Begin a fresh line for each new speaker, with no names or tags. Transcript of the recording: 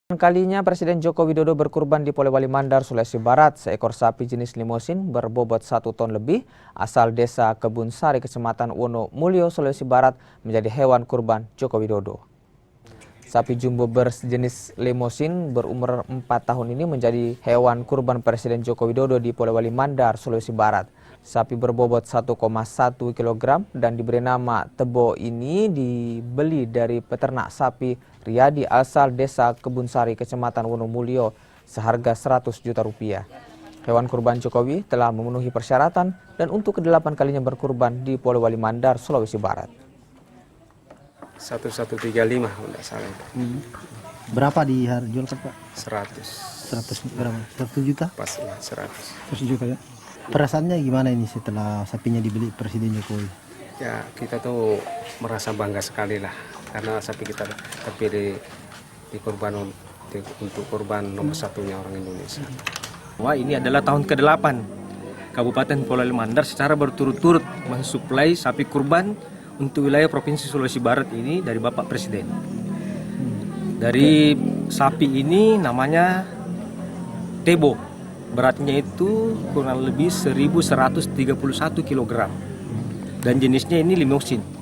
Kalinya Presiden Joko Widodo berkurban di Polewali Mandar, Sulawesi Barat. Seekor sapi jenis limosin berbobot 1 ton lebih asal desa Kebun Sari, Kecamatan Wonomulyo, Sulawesi Barat menjadi hewan kurban Joko Widodo. Sapi jumbo berjenis limosin berumur 4 tahun ini menjadi hewan kurban Presiden Joko Widodo di Polewali Mandar, Sulawesi Barat. Sapi berbobot 1,1 kg dan diberi nama Tebo ini dibeli dari peternak sapi Riyadi asal desa Kebun Sari, Kecamatan Wonomulyo seharga 100 juta rupiah. Hewan kurban Jokowi telah memenuhi persyaratan dan untuk ke-8 kalinya berkurban di Polewali Mandar, Sulawesi Barat.
1135 tidak salah.
Berapa di hari jual Pak?
100
berapa? 100 juta?
pas ya 100.
100 juta ya. Perasaannya gimana ini setelah sapinya dibeli Presiden Jokowi?
Ya kita tuh merasa bangga sekali lah karena sapi kita terpilih di kurban untuk kurban nomor satunya orang Indonesia.
Wah, ini adalah tahun ke-8 Kabupaten Polewali Mandar secara berturut-turut mensuplai sapi kurban untuk wilayah Provinsi Sulawesi Barat ini dari Bapak Presiden. Dari sapi ini namanya Tebo, beratnya itu kurang lebih 1131 kg dan jenisnya ini limosin.